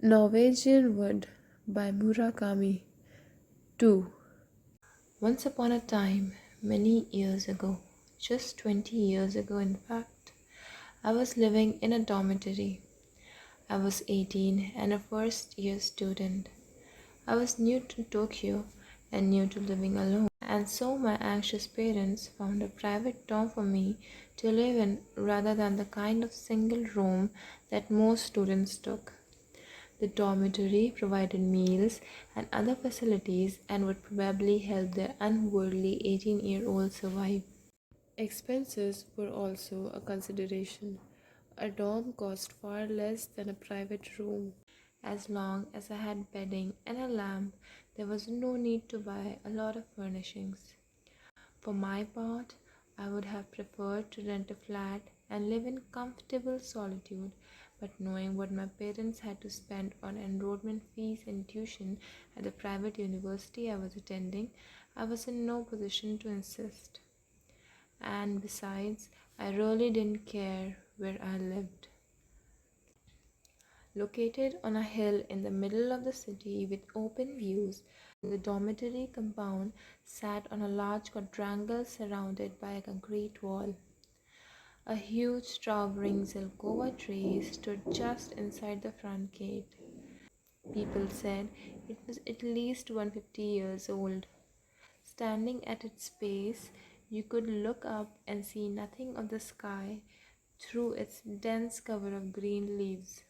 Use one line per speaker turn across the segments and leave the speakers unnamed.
Norwegian Wood by Murakami. 2. Once upon a time, many years ago, just 20 years ago in fact, I was living in a dormitory. I was 18 and a first year student. I was new to Tokyo and new to living alone, and so my anxious parents found a private dorm for me to live in rather than the kind of single room that most students took. The dormitory provided meals and other facilities and would probably help their unworldly 18-year-old survive. Expenses were also a consideration. A dorm cost far less than a private room. As long as I had bedding and a lamp, there was no need to buy a lot of furnishings. For my part, I would have preferred to rent a flat and live in comfortable solitude, but knowing what my parents had to spend on enrollment fees and tuition at the private university I was attending, I was in no position to insist. And besides, I really didn't care where I lived. Located on a hill in the middle of the city with open views, the dormitory compound sat on a large quadrangle surrounded by a concrete wall. A huge towering Zelkova tree stood just inside the front gate. People said it was at least 150 years old. Standing at its base, you could look up and see nothing of the sky through its dense cover of green leaves.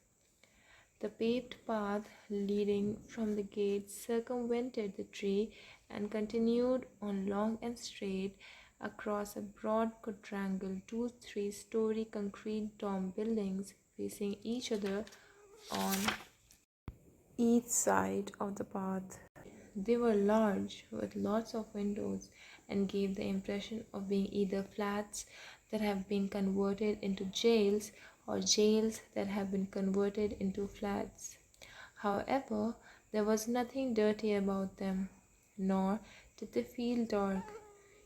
The paved path leading from the gate circumvented the tree and continued on long and straight across a broad quadrangle, two three-story concrete dome buildings facing each other on each side of the path. They were large, with lots of windows, and gave the impression of being either flats that have been converted into jails or jails that have been converted into flats. However, there was nothing dirty about them, nor did they feel dark.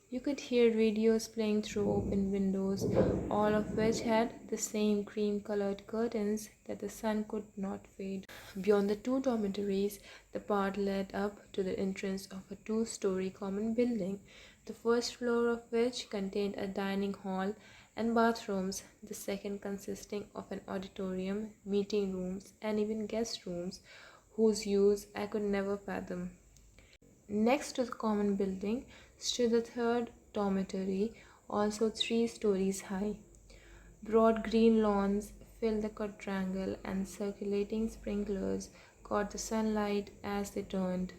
You could hear radios playing through open windows, all of which had the same cream colored curtains that the sun could not fade. Beyond the two dormitories, the path led up to the entrance of a two-story common building, the first floor of which contained a dining hall and bathrooms, the second consisting of an auditorium, meeting rooms, and even guest rooms, whose use I could never fathom. Next to the common building stood the third dormitory, also 3 stories high. Broad green lawns filled the quadrangle, and circulating sprinklers caught the sunlight as they turned.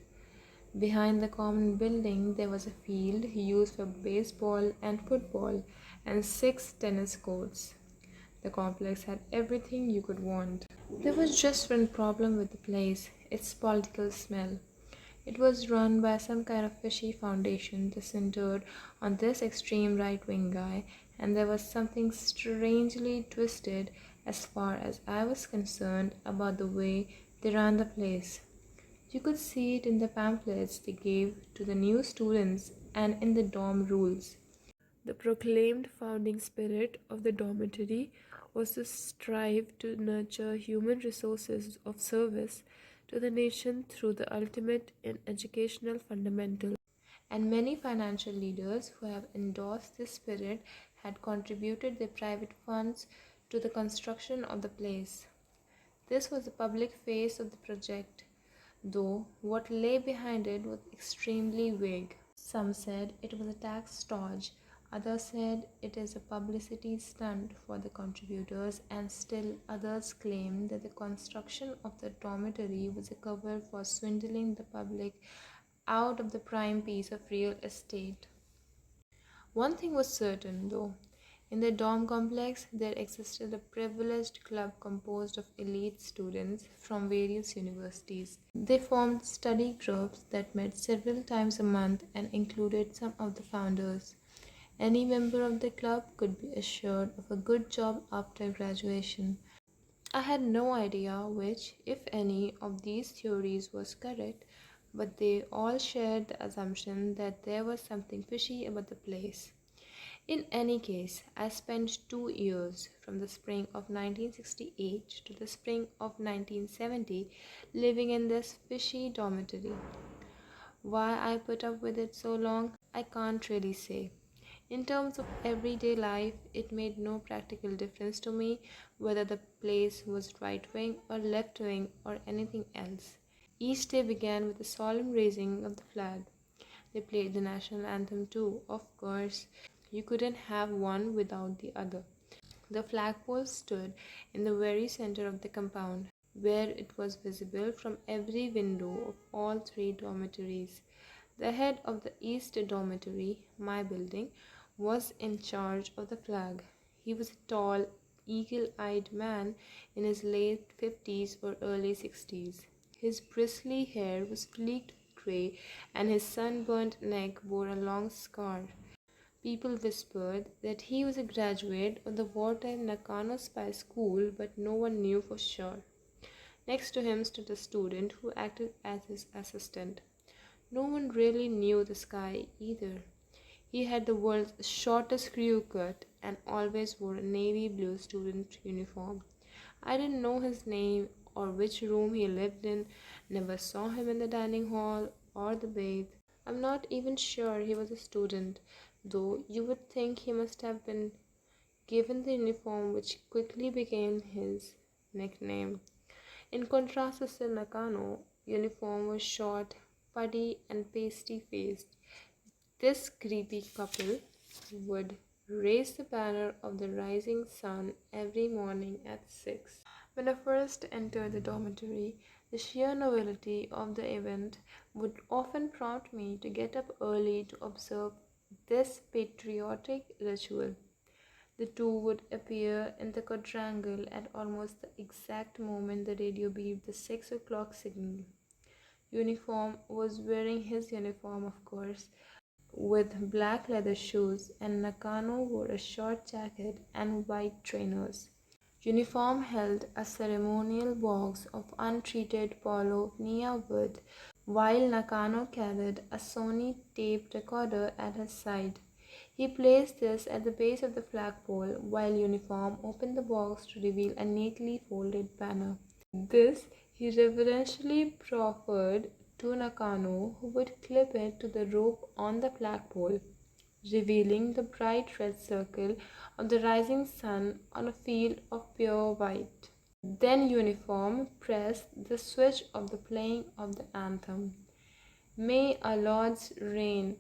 Behind the common building, there was a field used for baseball and football, and 6 tennis courts. The complex had everything you could want. There was just one problem with the place: its political smell. It was run by some kind of fishy foundation that centered on this extreme right wing guy, and there was something strangely twisted, as far as I was concerned, about the way they ran the place. You could see it in the pamphlets they gave to the new students and in the dorm rules. The proclaimed founding spirit of the dormitory was to strive to nurture human resources of service to the nation through the ultimate in educational fundamentals. And many financial leaders who have endorsed this spirit had contributed their private funds to the construction of the place. This was the public face of the project, though what lay behind it was extremely vague. Some said it was a tax dodge, others said it is a publicity stunt for the contributors, and still others claimed that the construction of the dormitory was a cover for swindling the public out of the prime piece of real estate. One thing was certain, though. In the dorm complex, there existed a privileged club composed of elite students from various universities. They formed study groups that met several times a month and included some of the founders. Any member of the club could be assured of a good job after graduation. I had no idea which, if any, of these theories was correct, but they all shared the assumption that there was something fishy about the place. In any case, I spent 2 years, from the spring of 1968 to the spring of 1970, living in this fishy dormitory. Why I put up with it so long, I can't really say. In terms of everyday life, it made no practical difference to me whether the place was right wing or left wing or anything else. Each day began with a solemn raising of the flag. They played the national anthem too, of course. You couldn't have one without the other. The flagpole stood in the very center of the compound, where it was visible from every window of all three dormitories. The head of the East Dormitory, my building, was in charge of the flag. He was a tall, eagle eyed man in his late 50s or early 60s. His bristly hair was flecked with gray, and his sunburnt neck bore a long scar. People whispered that he was a graduate of the wartime Nakano Spy School, but no one knew for sure. Next to him stood a student who acted as his assistant. No one really knew this guy either. He had the world's shortest crew cut and always wore a navy blue student uniform. I didn't know his name or which room he lived in, never saw him in the dining hall or the bathe. I'm not even sure he was a student, though you would think he must have been, given the uniform which quickly became his nickname. In contrast to Sir Nakano, uniform was short, puddy, and pasty faced. This creepy couple would raise the banner of the rising sun every morning at 6. When I first entered the dormitory, the sheer novelty of the event would often prompt me to get up early to observe this patriotic ritual. The two would appear in the quadrangle at almost the exact moment the radio beeped the 6 o'clock signal. Uniform was wearing his uniform, of course, with black leather shoes, and Nakano wore a short jacket and white trainers. Uniform held a ceremonial box of untreated Polonia wood, while Nakano carried a Sony tape recorder at his side. He placed this at the base of the flagpole, while Uniform opened the box to reveal a neatly folded banner. This he reverentially proffered to Nakano, who would clip it to the rope on the flagpole, revealing the bright red circle of the rising sun on a field of pure white. Then Uniform pressed the switch of the playing of the anthem. May our Lord's reign,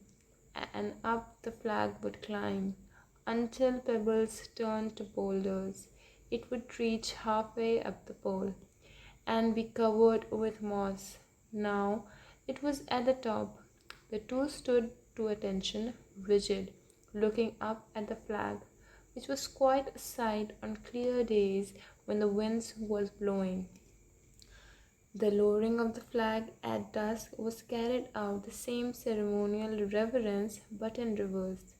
and up the flag would climb, until pebbles turned to boulders. It would reach halfway up the pole and be covered with moss. Now it was at the top. The two stood to attention, rigid, looking up at the flag, which was quite a sight on clear days when the wind was blowing. The lowering of the flag at dusk was carried out the same ceremonial reverence but in reverse.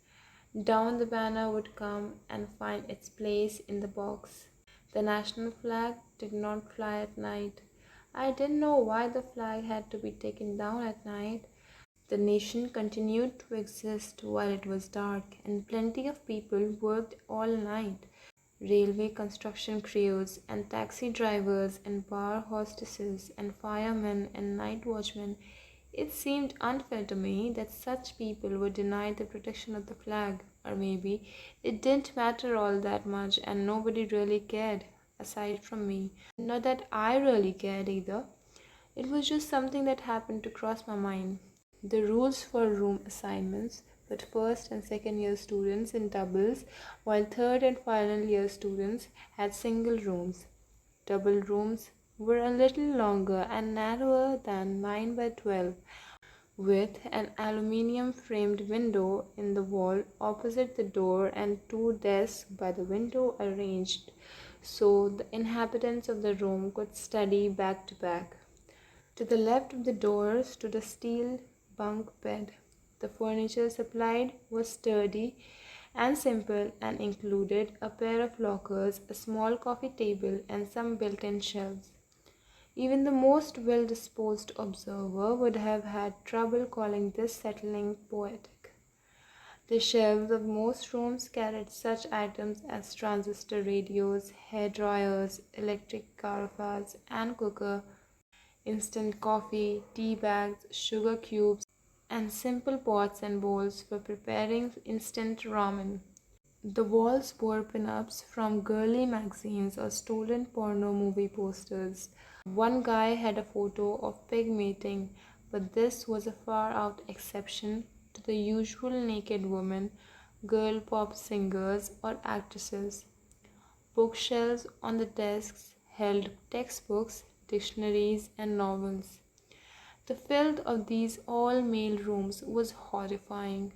Down the banner would come and find its place in the box. The national flag did not fly at night. I didn't know why the flag had to be taken down at night. The nation continued to exist while it was dark, and plenty of people worked all night. Railway construction crews and taxi drivers and bar hostesses and firemen and night watchmen. It seemed unfair to me that such people were denied the protection of the flag, or maybe it didn't matter all that much and nobody really cared, aside from me. Not that I really cared either. It was just something that happened to cross my mind. The rules for room assignments put first and second year students in doubles, while third and final year students had single rooms. Double rooms were a little longer and narrower than 9 by 12, with an aluminium framed window in the wall opposite the door and two desks by the window arranged so the inhabitants of the room could study back to back. To the left of the door stood a steel bunk bed. The furniture supplied was sturdy and simple and included a pair of lockers, a small coffee table, and some built-in shelves. Even the most well-disposed observer would have had trouble calling this settling poetic. The shelves of most rooms carried such items as transistor radios, hair dryers, electric carafes and cooker, instant coffee, tea bags, sugar cubes, and simple pots and bowls for preparing instant ramen. The walls bore pin-ups from girly magazines or stolen porno movie posters. One guy had a photo of pig mating, but this was a far-out exception to the usual naked woman, girl pop singers, or actresses. Bookshelves on the desks held textbooks, dictionaries, and novels. The filth of these all-male rooms was horrifying.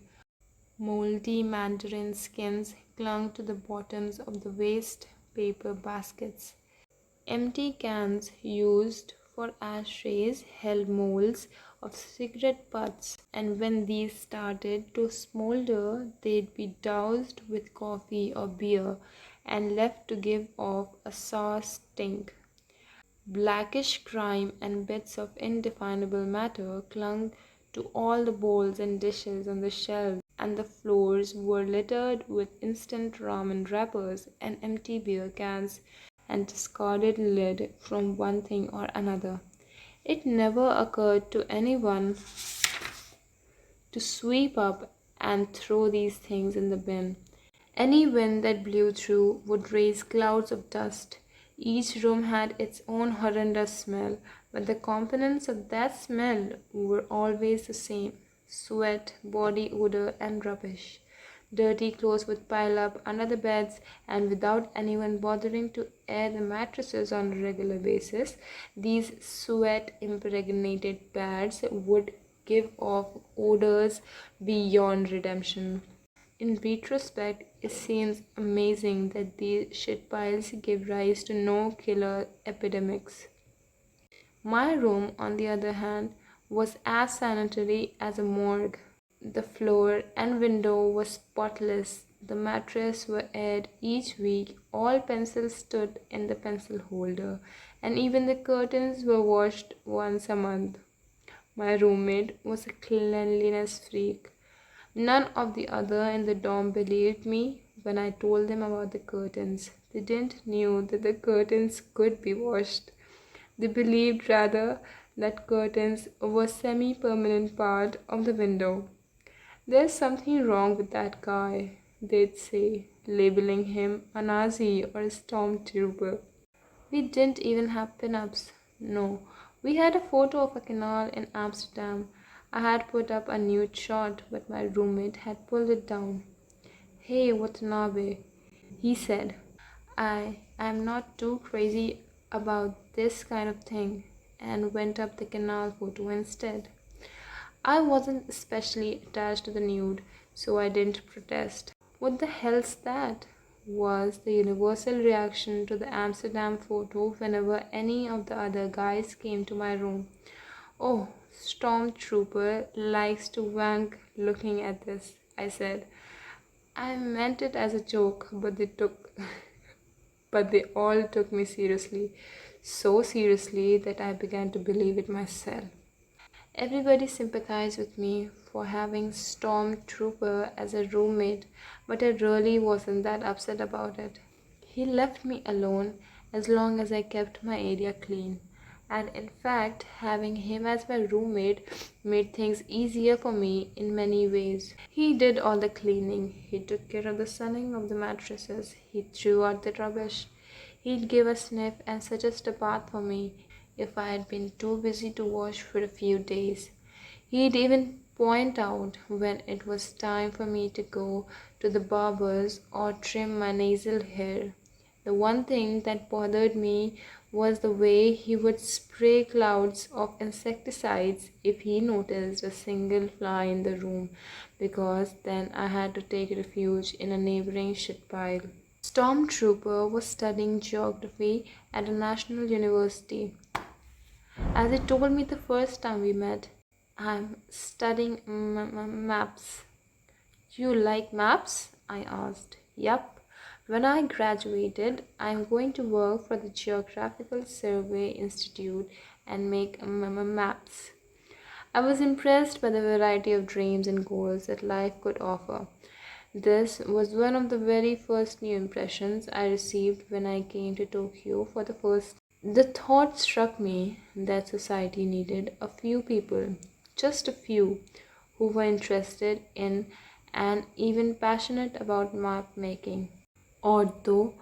Moldy mandarin skins clung to the bottoms of the waste paper baskets. Empty cans used for ashtrays held molds of cigarette butts, and when these started to smolder, they'd be doused with coffee or beer and left to give off a sour stink. Blackish grime and bits of indefinable matter clung to all the bowls and dishes on the shelves, and the floors were littered with instant ramen wrappers and empty beer cans and discarded lid from one thing or another. It never occurred to anyone to sweep up and throw these things in the bin. Any wind that blew through would raise clouds of dust. Each room had its own horrendous smell, but the components of that smell were always the same: sweat, body odor, and rubbish. Dirty clothes would pile up under the beds, and without anyone bothering to air the mattresses on a regular basis, these sweat impregnated pads would give off odors beyond redemption. In retrospect, it seems amazing that these shit piles gave rise to no killer epidemics. My room, on the other hand, was as sanitary as a morgue. The floor and window was spotless. The mattresses were aired each week. All pencils stood in the pencil holder, and even the curtains were washed once a month. My roommate was a cleanliness freak. None of the other in the dorm believed me when I told them about the curtains. They didn't know that the curtains could be washed. They believed rather that curtains were semi-permanent part of the window. There's something wrong with that guy, they'd say, labeling him a Nazi or a stormtrooper. We didn't even have pin-ups. No, we had a photo of a canal in Amsterdam. I had put up a nude shot, but my roommate had pulled it down. Hey, Watanabe, he said. I am not too crazy about this kind of thing, and went up the canal photo instead. I wasn't especially attached to the nude, so I didn't protest. What the hell's that? Was the universal reaction to the Amsterdam photo whenever any of the other guys came to my room. Oh, Stormtrooper likes to wank looking at this, I said. I meant it as a joke, but they all took me seriously. So seriously that I began to believe it myself. Everybody sympathized with me for having Stormtrooper as a roommate, but I really wasn't that upset about it. He left me alone as long as I kept my area clean. And in fact, having him as my roommate made things easier for me in many ways. He did all the cleaning, he took care of the sunning of the mattresses, he threw out the rubbish. He'd give a sniff and suggest a bath for me if I had been too busy to wash for a few days. He'd even point out when it was time for me to go to the barber's or trim my nasal hair. The one thing that bothered me was the way he would spray clouds of insecticides if he noticed a single fly in the room, because then I had to take refuge in a neighboring shit pile. Stormtrooper was studying geography at a national university. As he told me the first time we met, I'm studying maps. You like maps? I asked. Yup. When I graduated, I'm going to work for the Geographical Survey Institute and make maps. I was impressed by the variety of dreams and goals that life could offer. This was one of the very first new impressions I received when I came to Tokyo for the first. The thought struck me that society needed a few people, just a few, who were interested in and even passionate about map making. Odd though,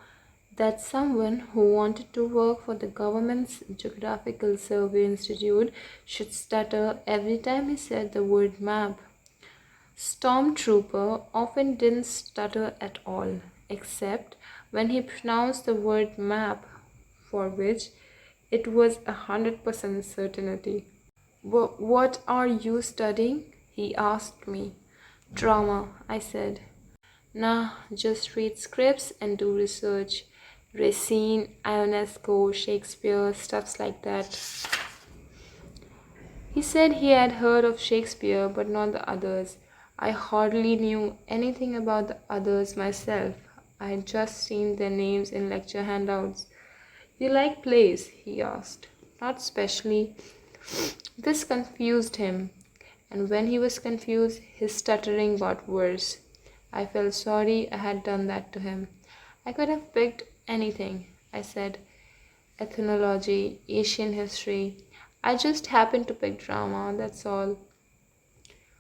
that someone who wanted to work for the government's Geographical Survey Institute should stutter every time he said the word map. Stormtrooper often didn't stutter at all, except when he pronounced the word map, for which it was 100% certainty. What are you studying? He asked me. Drama, I said. Nah, just read scripts and do research. Racine, Ionesco, Shakespeare, stuffs like that. He said he had heard of Shakespeare but not the others. I hardly knew anything about the others myself. I had just seen their names in lecture handouts. You like plays? He asked. Not specially. This confused him, and when he was confused, his stuttering got worse. I felt sorry I had done that to him. I could have picked anything, I said. Ethnology, Asian history. I just happened to pick drama, that's all.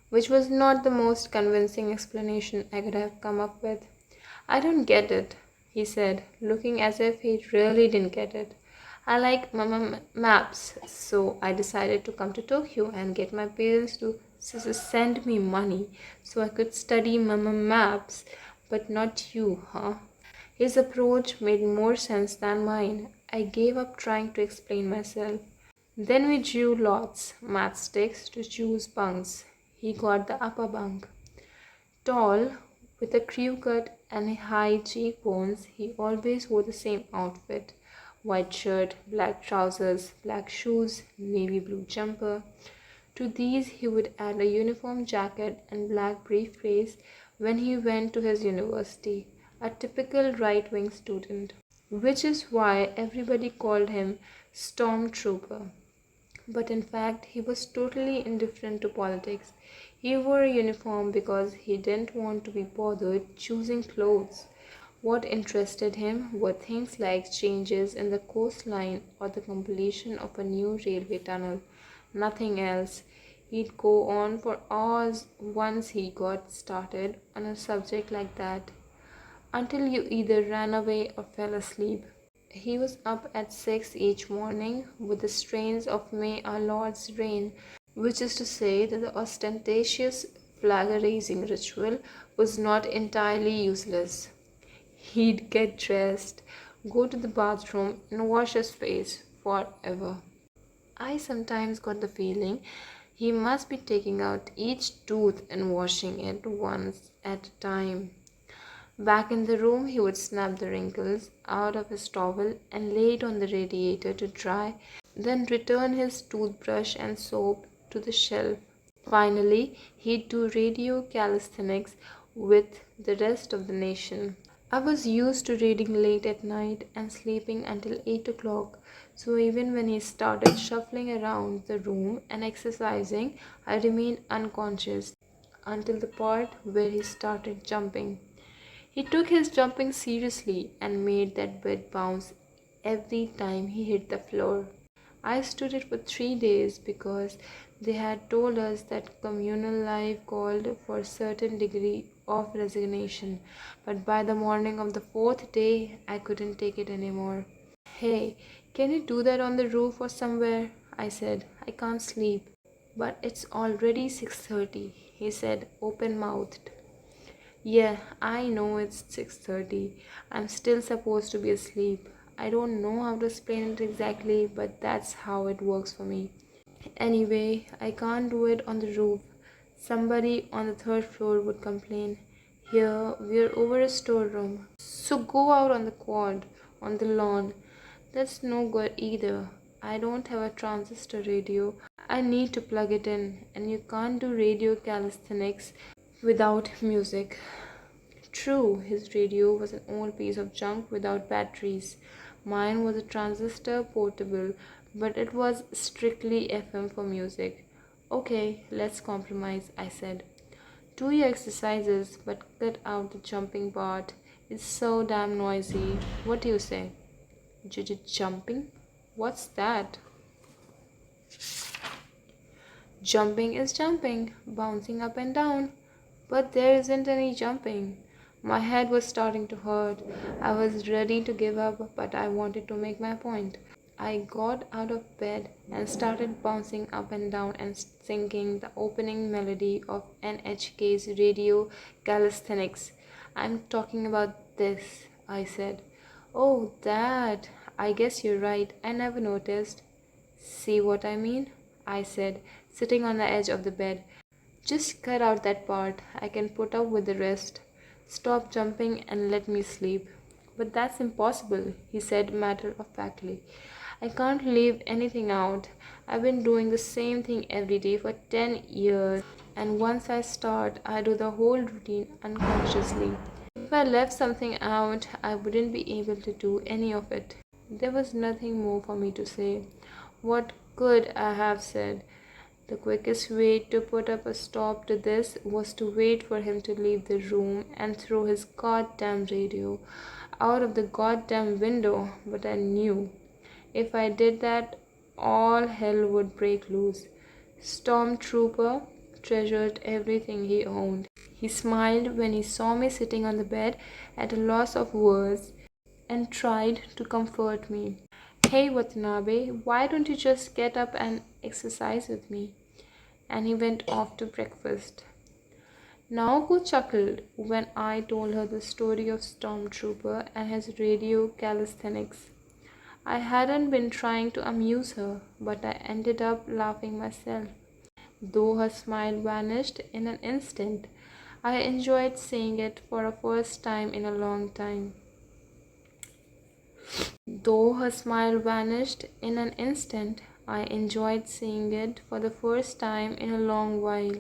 Which was not the most convincing explanation I could have come up with. I don't get it, he said, looking as if he really didn't get it. I like maps, so I decided to come to Tokyo and get my parents to send me money so I could study maps, but not you, huh? His approach made more sense than mine. I gave up trying to explain myself. Then we drew lots, matchsticks, to choose bunks. He got the upper bunk. Tall, with a crew cut and high cheekbones, he always wore the same outfit: white shirt, black trousers, black shoes, navy blue jumper. To these he would add a uniform jacket and black briefcase when he went to his university, a typical right-wing student, which is why everybody called him Stormtrooper. But in fact, he was totally indifferent to politics. He wore a uniform because he didn't want to be bothered choosing clothes. What interested him were things like changes in the coastline or the completion of a new railway tunnel. Nothing else. He'd go on for hours once he got started on a subject like that, until you either ran away or fell asleep. He was up at 6 each morning with the strains of May Our Lord's Reign, which is to say that the ostentatious flag-raising ritual was not entirely useless. He'd get dressed, go to the bathroom, and wash his face forever. I sometimes got the feeling he must be taking out each tooth and washing it once at a time. Back in the room, he would snap the wrinkles out of his towel and lay it on the radiator to dry, then return his toothbrush and soap to the shelf. Finally, he'd do radio calisthenics with the rest of the nation. I was used to reading late at night and sleeping until 8 o'clock, so even when he started shuffling around the room and exercising, I remained unconscious until the part where he started jumping. He took his jumping seriously and made that bed bounce every time he hit the floor. I stood it for 3 days because they had told us that communal life called for a certain degree of resignation, but by the morning of the fourth day, I couldn't take it anymore. Hey, can you do that on the roof or somewhere? I said. I can't sleep. But it's already 6:30, he said, open-mouthed. Yeah, I know it's 6:30. I'm still supposed to be asleep. I don't know how to explain it exactly, but that's how it works for me. Anyway, I can't do it on the roof. Somebody on the third floor would complain. Here, we're over a storeroom. So go out on the quad, on the lawn. That's no good either. I don't have a transistor radio. I need to plug it in, and you can't do radio calisthenics without music. True, his radio was an old piece of junk without batteries. Mine was a transistor portable, but it was strictly FM for music. Okay, let's compromise, I said. Do your exercises, but cut out the jumping part. It's so damn noisy. What do you say? Jumping? What's that? Jumping is jumping, bouncing up and down. But there isn't any jumping. My head was starting to hurt. I was ready to give up, but I wanted to make my point. I got out of bed and started bouncing up and down and singing the opening melody of NHK's radio calisthenics. I'm talking about this, I said. Oh, that. I guess you're right. I never noticed. See what I mean? I said, sitting on the edge of the bed. Just cut out that part. I can put up with the rest. Stop jumping and let me sleep. But that's impossible, he said matter of factly. I can't leave anything out. I've been doing the same thing every day for 10 years, and once I start, I do the whole routine unconsciously. If I left something out, I wouldn't be able to do any of it. There was nothing more for me to say. What could I have said? The quickest way to put up a stop to this was to wait for him to leave the room and throw his goddamn radio out of the goddamn window, but I knew if I did that, all hell would break loose. Stormtrooper treasured everything he owned. He smiled when he saw me sitting on the bed at a loss of words and tried to comfort me. Hey Watanabe, why don't you just get up and exercise with me? And he went off to breakfast. Naoko chuckled when I told her the story of Stormtrooper and his radio calisthenics. I hadn't been trying to amuse her, but I ended up laughing myself. Though her smile vanished in an instant, I enjoyed seeing it for a first time in a long time. Though her smile vanished in an instant, I enjoyed seeing it for the first time in a long while.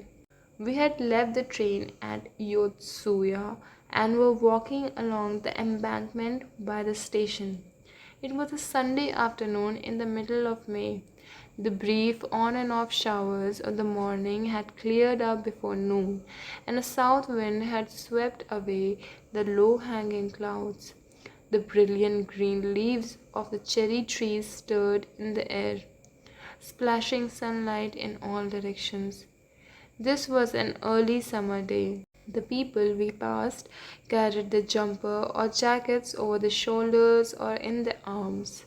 We had left the train at Yotsuya and were walking along the embankment by the station. It was a Sunday afternoon in the middle of May. The brief on and off showers of the morning had cleared up before noon, and a south wind had swept away the low hanging clouds. The brilliant green leaves of the cherry trees stirred in the air, splashing sunlight in all directions. This was an early summer day. The people we passed carried the jumper or jackets over the shoulders or in their arms.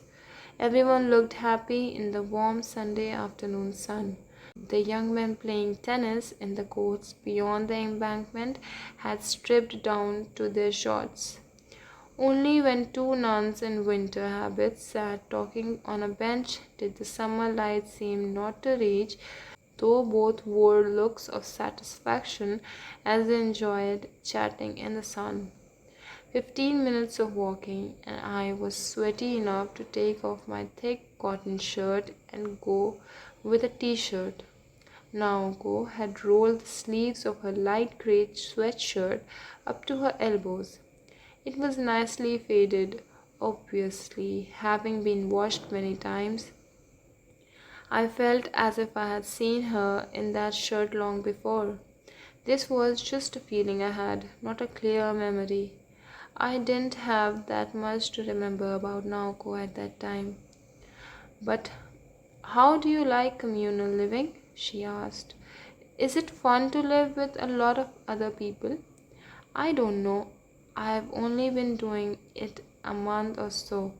Everyone looked happy in the warm Sunday afternoon sun. The young men playing tennis in the courts beyond the embankment had stripped down to their shorts. Only when two nuns in winter habits sat talking on a bench did the summer light seem not to reach, though both wore looks of satisfaction as they enjoyed chatting in the sun. 15 minutes of walking, and I was sweaty enough to take off my thick cotton shirt and go with a t-shirt. Naoko had rolled the sleeves of her light grey sweatshirt up to her elbows. It was nicely faded, obviously, having been washed many times. I felt as if I had seen her in that shirt long before. This was just a feeling I had, not a clear memory. I didn't have that much to remember about Naoko at that time. But how do you like communal living? She asked. Is it fun to live with a lot of other people? I don't know. I've only been doing it a month or so.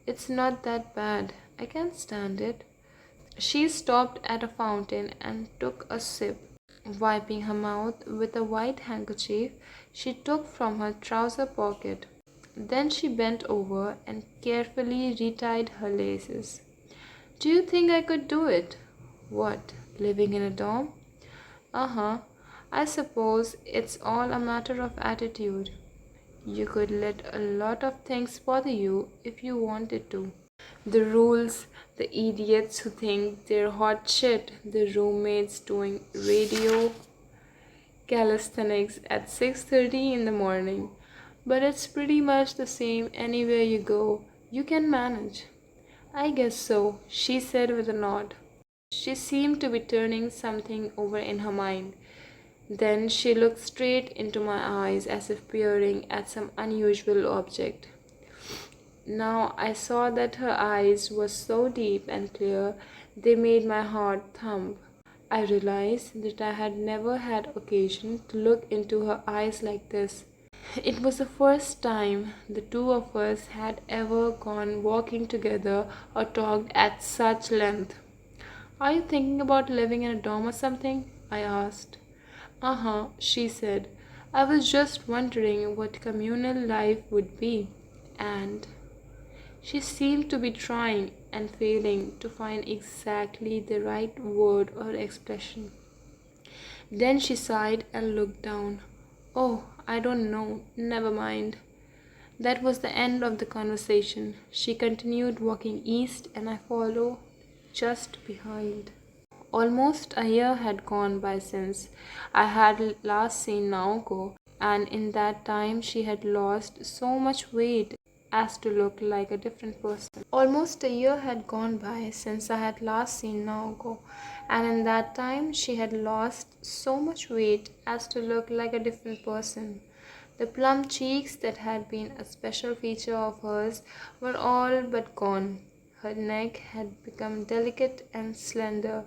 It's not that bad. I can't stand it. She stopped at a fountain and took a sip. Wiping her mouth with a white handkerchief she took from her trouser pocket. Then she bent over and carefully retied her laces. Do you think I could do it? What, living in a dorm? Uh-huh. I suppose it's all a matter of attitude. You could let a lot of things bother you if you wanted to. The rules, the idiots who think they're hot shit, the roommates doing radio calisthenics at 6:30 in the morning. But it's pretty much the same anywhere you go. You can manage. I guess so, she said with a nod. She seemed to be turning something over in her mind. Then she looked straight into my eyes as if peering at some unusual object. Now I saw that her eyes were so deep and clear they made my heart thump. I realized that I had never had occasion to look into her eyes like this. It was the first time the two of us had ever gone walking together or talked at such length. "Are you thinking about living in a dorm or something?" I asked. "Uh-huh," she said. "I was just wondering what communal life would be." And she seemed to be trying and failing to find exactly the right word or expression. Then she sighed and looked down. "Oh, I don't know. Never mind." That was the end of the conversation. She continued walking east, and I followed just behind. Almost a year had gone by since I had last seen Naoko, and in that time she had lost so much weight as to look like a different person. Almost a year had gone by since I had last seen Naoko, and in that time she had lost so much weight as to look like a different person. The plump cheeks that had been a special feature of hers were all but gone. Her neck had become delicate and slender.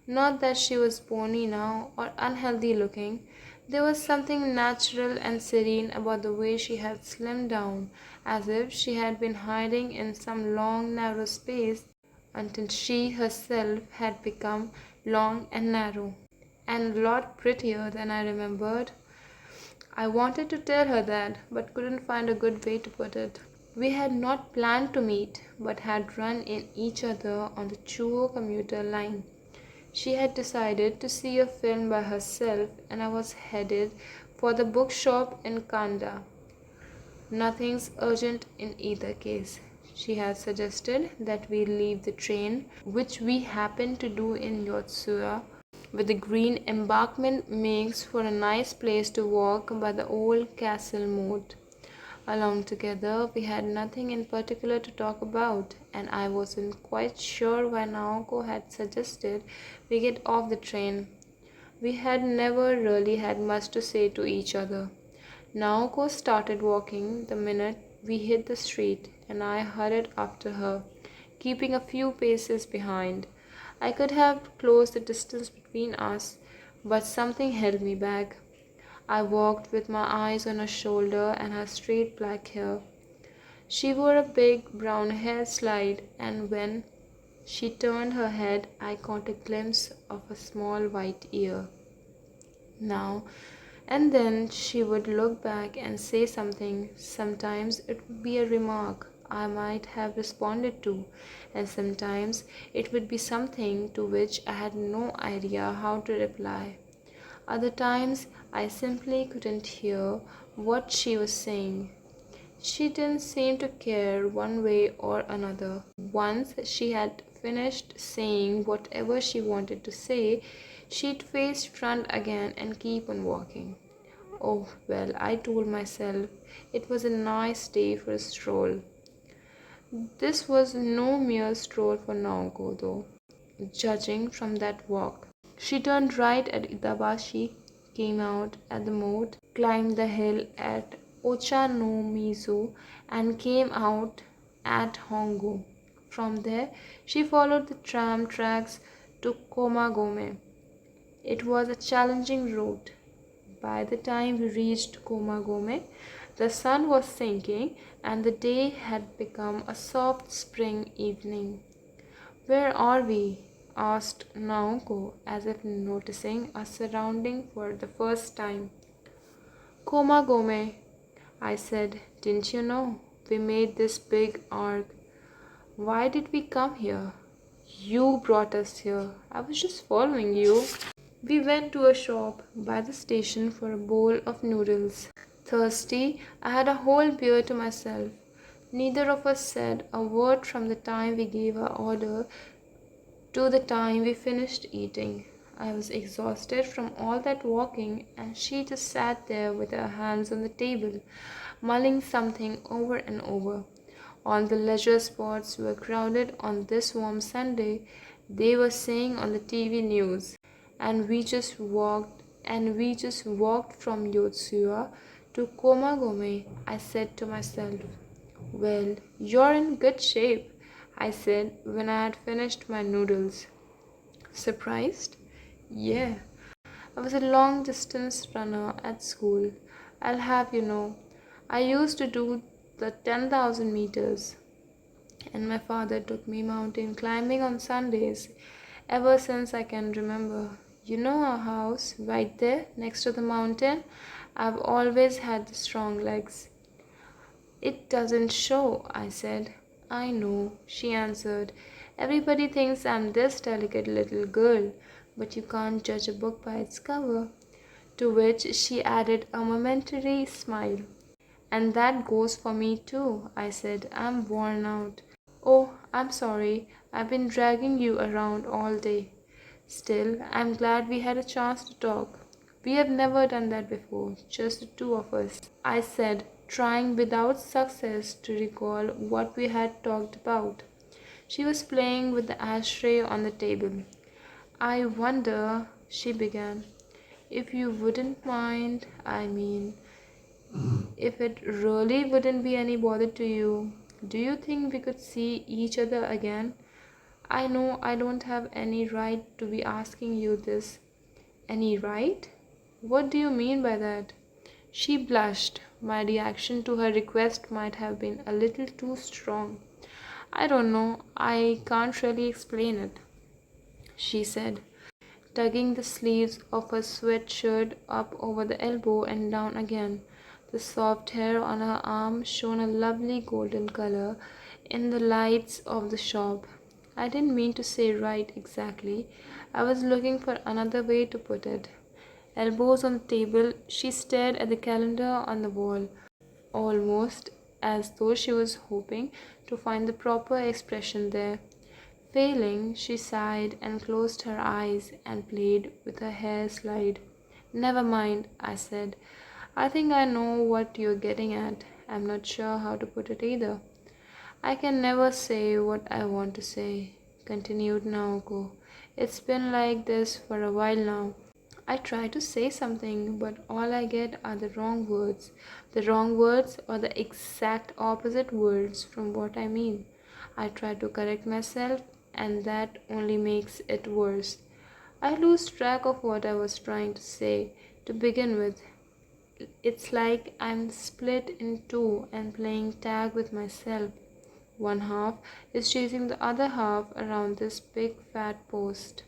Not that she was bony now or unhealthy looking. There was something natural and serene about the way she had slimmed down, as if she had been hiding in some long, narrow space until she herself had become long and narrow, and a lot prettier than I remembered. I wanted to tell her that, but couldn't find a good way to put it. We had not planned to meet, but had run in each other on the Chuo commuter line. She had decided to see a film by herself, and I was headed for the bookshop in Kanda. Nothing's urgent in either case. She had suggested that we leave the train, which we happened to do in Yotsuya, with the green embankment makes for a nice place to walk by the old castle moat. Along together, we had nothing in particular to talk about, and I wasn't quite sure why Naoko had suggested we get off the train. We had never really had much to say to each other. Naoko started walking the minute we hit the street, and I hurried after her, keeping a few paces behind. I could have closed the distance between us, but something held me back. I walked with my eyes on her shoulder and her straight black hair. She wore a big brown hair slide, and when she turned her head, I caught a glimpse of a small white ear. Now and then she would look back and say something. Sometimes it would be a remark I might have responded to, and sometimes it would be something to which I had no idea how to reply. Other times I simply couldn't hear what she was saying. She didn't seem to care one way or another. Once she had finished saying whatever she wanted to say, she'd face front again and keep on walking. Oh, well, I told myself it was a nice day for a stroll. This was no mere stroll for Naoko, though, judging from that walk. She turned right at Idabashi, came out at the moat, climbed the hill at Ochanomizu, and came out at Hongo. From there, she followed the tram tracks to Komagome. It was a challenging route. By the time we reached Komagome, the sun was sinking and the day had become a soft spring evening. "Where are we?" asked Naoko, as if noticing our surrounding for the first time. "Komagome," I said. "Didn't you know? We made this big arc. Why did we come here?" "You brought us here. I was just following you." We went to a shop by the station for a bowl of noodles. Thirsty, I had a whole beer to myself. Neither of us said a word from the time we gave our order to the time we finished eating. I was exhausted from all that walking, and she just sat there with her hands on the table, mulling something over and over. All the leisure spots were crowded on this warm Sunday, they were saying on the TV news. And we just walked from Yotsuya to Komagome. I said to myself, well, you're in good shape, I said when I had finished my noodles. Surprised? Yeah. I was a long distance runner at school. I'll have you know, I used to do the 10,000 meters, and my father took me mountain climbing on Sundays ever since I can remember. You know our house right there next to the mountain? I've always had the strong legs. It doesn't show, I said. I know, she answered. Everybody thinks I'm this delicate little girl, but you can't judge a book by its cover. To which she added a momentary smile. And that goes for me too, I said. I'm worn out. Oh, I'm sorry. I've been dragging you around all day. Still, I'm glad we had a chance to talk. We have never done that before, just the two of us, I said, trying without success to recall what we had talked about. She was playing with the ashtray on the table. I wonder, she began, if you wouldn't mind, if it really wouldn't be any bother to you, do you think we could see each other again? I know I don't have any right to be asking you this. Any right? What do you mean by that? She blushed. My reaction to her request might have been a little too strong. I don't know. I can't really explain it, she said, tugging the sleeves of her sweatshirt up over the elbow and down again. The soft hair on her arm shone a lovely golden color in the lights of the shop. I didn't mean to say right exactly. I was looking for another way to put it. Elbows on the table, she stared at the calendar on the wall, almost as though she was hoping to find the proper expression there. Failing, she sighed and closed her eyes and played with her hair slide. Never mind, I said. I think I know what you're getting at. I'm not sure how to put it either. I can never say what I want to say, continued Naoko. It's been like this for a while now. I try to say something, but all I get are the wrong words. The wrong words or the exact opposite words from what I mean. I try to correct myself, and that only makes it worse. I lose track of what I was trying to say to begin with. It's like I'm split in two and playing tag with myself. One half is chasing the other half around this big fat post.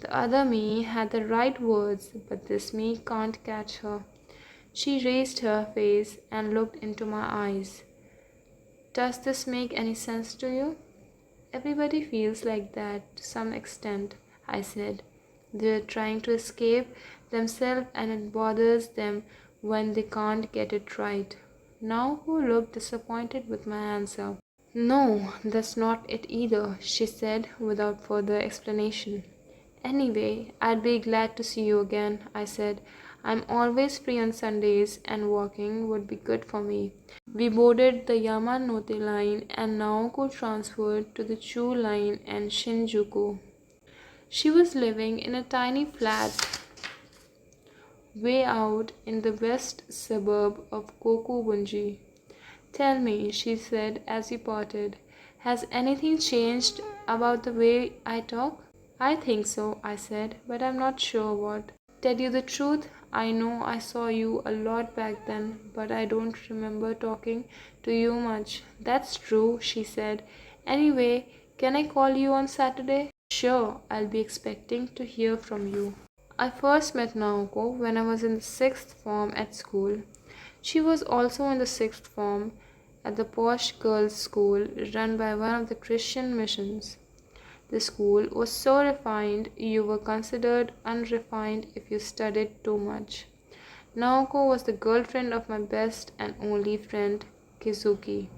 The other me had the right words, but this me can't catch her. She raised her face and looked into my eyes. Does this make any sense to you? Everybody feels like that to some extent, I said. They're trying to escape themselves and it bothers them when they can't get it right. Now who looked disappointed with my answer. No, that's not it either, she said without further explanation. Anyway, I'd be glad to see you again, I said. I'm always free on Sundays and walking would be good for me. We boarded the Yamanote line and Naoko transferred to the Chu line and Shinjuku. She was living in a tiny flat way out in the west suburb of Kokubunji. Tell me, she said as we parted, has anything changed about the way I talk? I think so, I said, but I'm not sure what. Tell you the truth, I know I saw you a lot back then, but I don't remember talking to you much. That's true, she said. Anyway, can I call you on Saturday? Sure, I'll be expecting to hear from you. I first met Naoko when I was in the sixth form at school. She was also in the sixth form at the posh girls' school run by one of the Christian missions. The school was so refined you were considered unrefined if you studied too much. Naoko was the girlfriend of my best and only friend, Kizuki.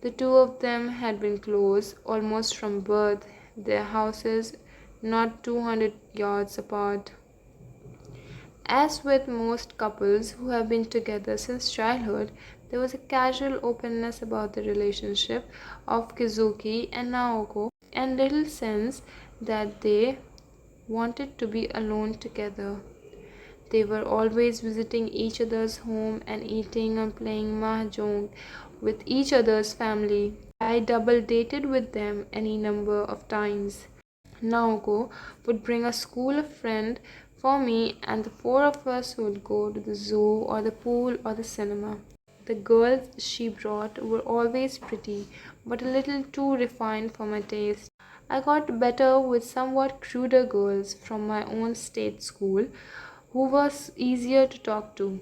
The two of them had been close almost from birth, their houses not 200 yards apart. As with most couples who have been together since childhood, there was a casual openness about the relationship of Kizuki and Naoko, and little sense that they wanted to be alone together. They were always visiting each other's home and eating and playing mahjong with each other's family. I double dated with them any number of times. Naoko would bring a school friend for me, and the four of us would go to the zoo or the pool or the cinema. The girls she brought were always pretty, but a little too refined for my taste. I got better with somewhat cruder girls from my own state school who was easier to talk to.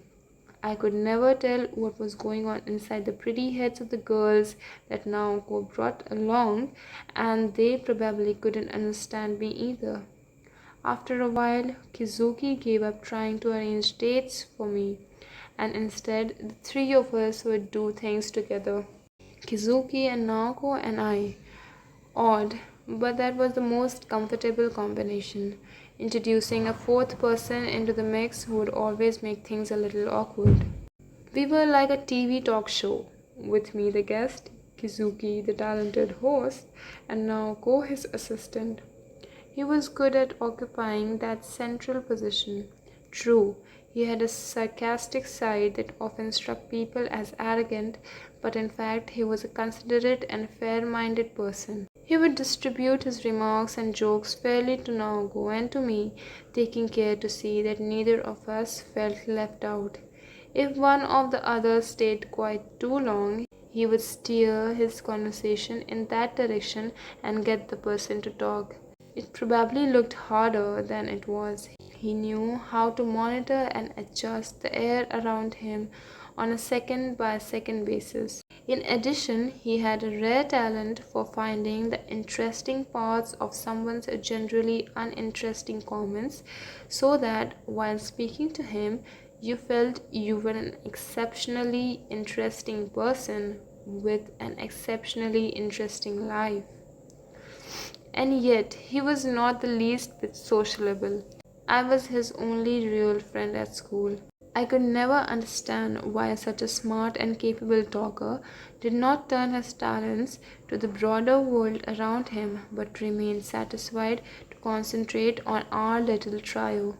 I could never tell what was going on inside the pretty heads of the girls that Naoko brought along, and they probably couldn't understand me either. After a while, Kizuki gave up trying to arrange dates for me, and instead, the three of us would do things together. Kizuki and Naoko and I. Odd, but that was the most comfortable combination. Introducing a fourth person into the mix would always make things a little awkward. We were like a TV talk show, with me the guest, Kizuki the talented host, and Naoko his assistant. He was good at occupying that central position. True, he had a sarcastic side that often struck people as arrogant, but in fact he was a considerate and fair-minded person. He would distribute his remarks and jokes fairly to Naoko and to me, taking care to see that neither of us felt left out. If one of the others stayed quite too long, he would steer his conversation in that direction and get the person to talk. It probably looked harder than it was. He knew how to monitor and adjust the air around him on a second by second basis. In addition, he had a rare talent for finding the interesting parts of someone's generally uninteresting comments, so that while speaking to him, you felt you were an exceptionally interesting person with an exceptionally interesting life. And yet, he was not the least bit sociable. I was his only real friend at school. I could never understand why such a smart and capable talker did not turn his talents to the broader world around him, but remained satisfied to concentrate on our little trio.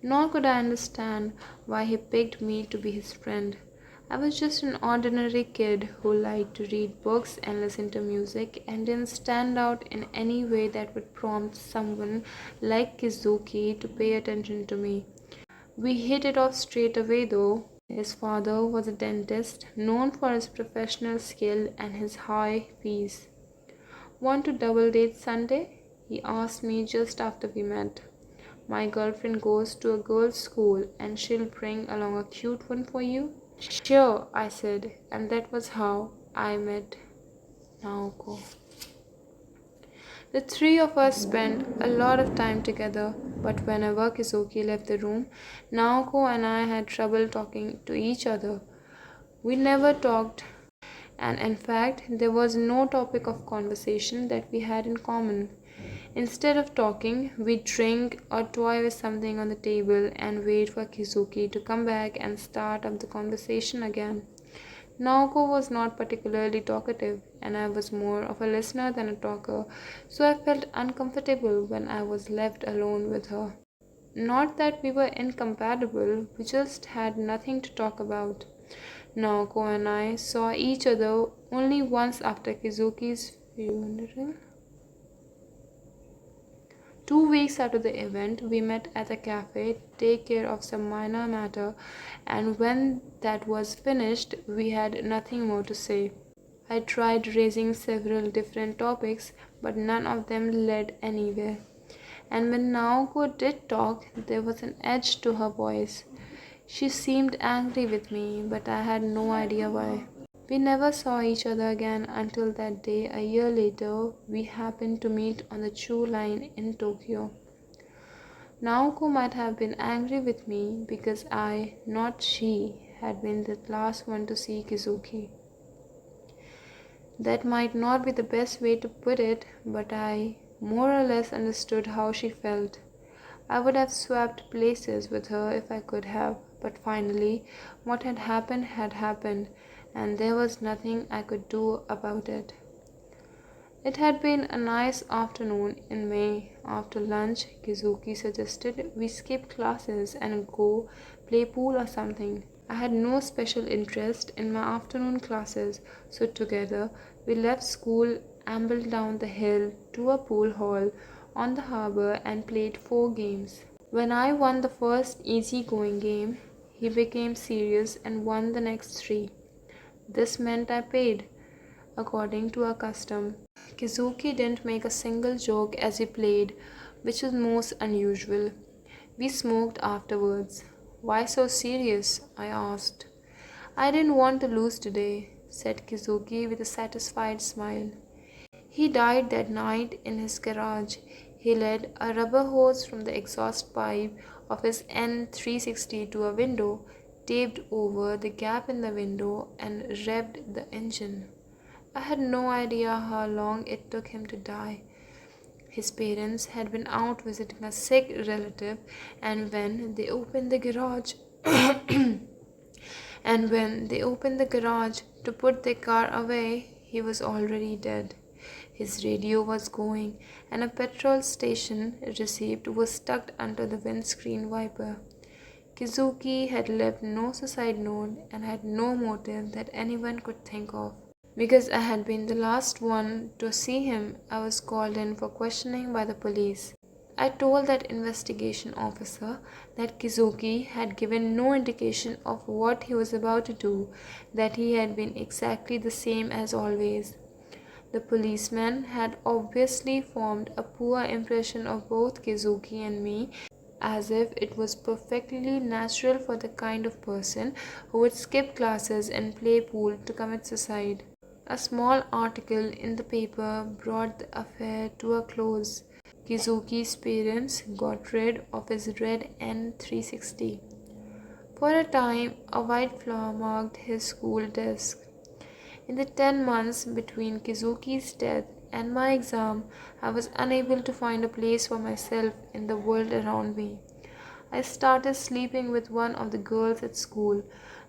Nor could I understand why he picked me to be his friend. I was just an ordinary kid who liked to read books and listen to music and didn't stand out in any way that would prompt someone like Kizuki to pay attention to me. We hit it off straight away though. His father was a dentist, known for his professional skill and his high fees. Want to double date Sunday? He asked me just after we met. My girlfriend goes to a girls' school and she'll bring along a cute one for you. Sure, I said, and that was how I met Naoko. The three of us spent a lot of time together, but whenever Kizuki left the room, Naoko and I had trouble talking to each other. We never talked, and in fact, there was no topic of conversation that we had in common. Instead of talking, we'd drink or toy with something on the table and wait for Kizuki to come back and start up the conversation again. Naoko was not particularly talkative, and I was more of a listener than a talker, so I felt uncomfortable when I was left alone with her. Not that we were incompatible, we just had nothing to talk about. Naoko and I saw each other only once after Kizuki's funeral. 2 weeks after the event, we met at a cafe to take care of some minor matter, and when that was finished, we had nothing more to say. I tried raising several different topics, but none of them led anywhere. And when Naoko did talk, there was an edge to her voice. She seemed angry with me, but I had no idea why. We never saw each other again until that day a year later we happened to meet on the Chu line in Tokyo. Naoko might have been angry with me because I, not she, had been the last one to see Kizuki. That might not be the best way to put it, but I more or less understood how she felt. I would have swapped places with her if I could have, but finally, what had happened, and there was nothing I could do about it. It had been a nice afternoon in May. After lunch, Kizuki suggested we skip classes and go play pool or something. I had no special interest in my afternoon classes, so together we left school, ambled down the hill to a pool hall on the harbor, and played 4 games. When I won the first easy-going game, he became serious and won the next 3. This meant I paid, according to our custom. Kizuki didn't make a single joke as he played, which was most unusual. We smoked afterwards. Why so serious? I asked. I didn't want to lose today, said Kizuki with a satisfied smile. He died that night in his garage. He led a rubber hose from the exhaust pipe of his N360 to a window, taped over the gap in the window, and revved the engine. I had no idea how long it took him to die. His parents had been out visiting a sick relative, and when they opened the garage to put their car away, he was already dead. His radio was going, and a petrol station receipt was tucked under the windscreen wiper. Kizuki had left no suicide note and had no motive that anyone could think of. Because I had been the last one to see him, I was called in for questioning by the police. I told that investigation officer that Kizuki had given no indication of what he was about to do, that he had been exactly the same as always. The policeman had obviously formed a poor impression of both Kizuki and me, as if it was perfectly natural for the kind of person who would skip classes and play pool to commit suicide. A small article in the paper brought the affair to a close. Kizuki's parents got rid of his red N360. For a time, a white flower marked his school desk. In the 10 months between Kizuki's death and my exam, I was unable to find a place for myself in the world around me. I started sleeping with one of the girls at school,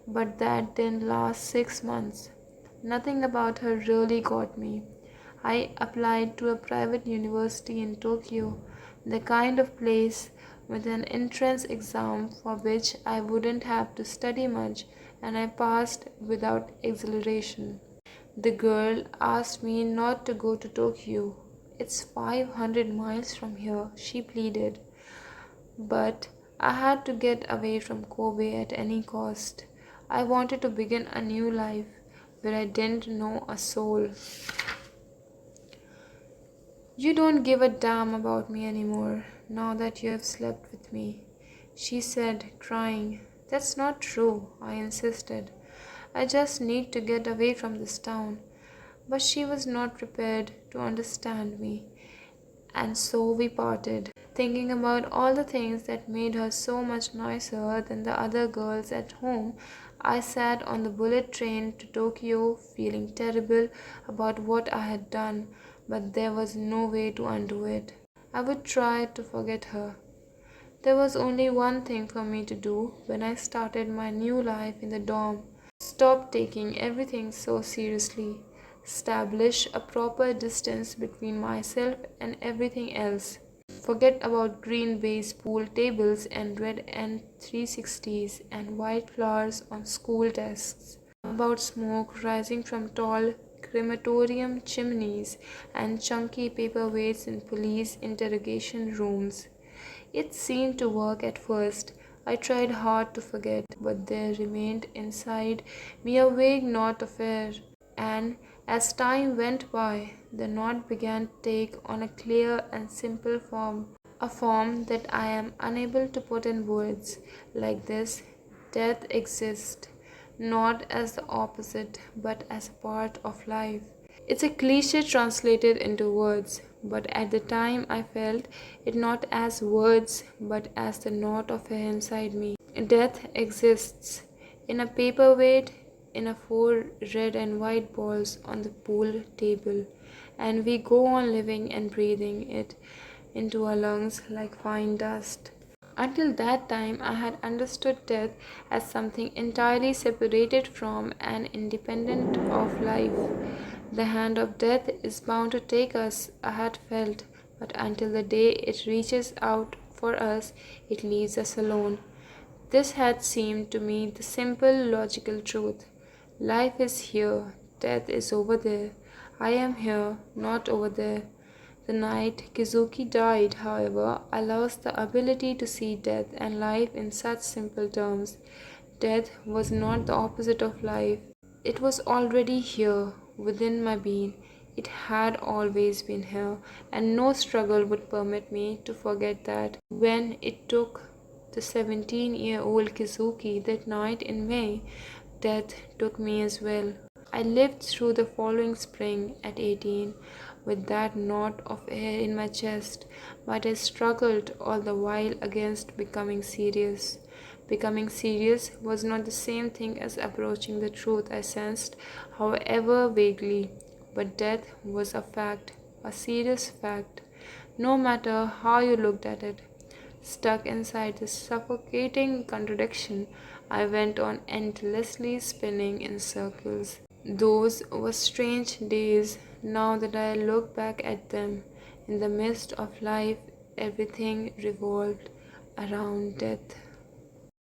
but that didn't last 6 months. Nothing about her really got me. I applied to a private university in Tokyo, the kind of place with an entrance exam for which I wouldn't have to study much, and I passed without exhilaration. The girl asked me not to go to Tokyo. It's 500 miles from here, she pleaded. But I had to get away from Kobe at any cost. I wanted to begin a new life where I didn't know a soul. You don't give a damn about me anymore, now that you have slept with me, she said, crying. That's not true, I insisted. I just need to get away from this town. But she was not prepared to understand me, and so we parted. Thinking about all the things that made her so much nicer than the other girls at home, I sat on the bullet train to Tokyo, feeling terrible about what I had done, but there was no way to undo it. I would try to forget her. There was only one thing for me to do when I started my new life in the dorm. Stop taking everything so seriously. Establish a proper distance between myself and everything else. Forget about green base pool tables and red N360s and white flowers on school desks. About smoke rising from tall crematorium chimneys and chunky paperweights in police interrogation rooms. It seemed to work at first. I tried hard to forget, but there remained inside me a vague knot of fear. And as time went by, the knot began to take on a clear and simple form, a form that I am unable to put in words. Like this, death exists, not as the opposite, but as a part of life. It's a cliche translated into words, but at the time I felt it not as words, but as the knot of hair inside me. Death exists in a paperweight, in a 4 red and white balls on the pool table, and we go on living and breathing it into our lungs like fine dust. Until that time, I had understood death as something entirely separated from and independent of life. The hand of death is bound to take us, I had felt, but until the day it reaches out for us, it leaves us alone. This had seemed to me the simple, logical truth. Life is here, death is over there. I am here, not over there. The night Kizuki died, however, I lost the ability to see death and life in such simple terms. Death was not the opposite of life. It was already here, within my being. It had always been here, and no struggle would permit me to forget that. When it took the 17-year-old Kizuki that night in May, death took me as well. I lived through the following spring at 18 with that knot of air in my chest, but I struggled all the while against becoming serious. Becoming serious was not the same thing as approaching the truth, I sensed, however vaguely, but death was a fact, a serious fact, no matter how you looked at it. Stuck inside this suffocating contradiction, I went on endlessly spinning in circles. Those were strange days, now that I look back at them. In the midst of life, everything revolved around death.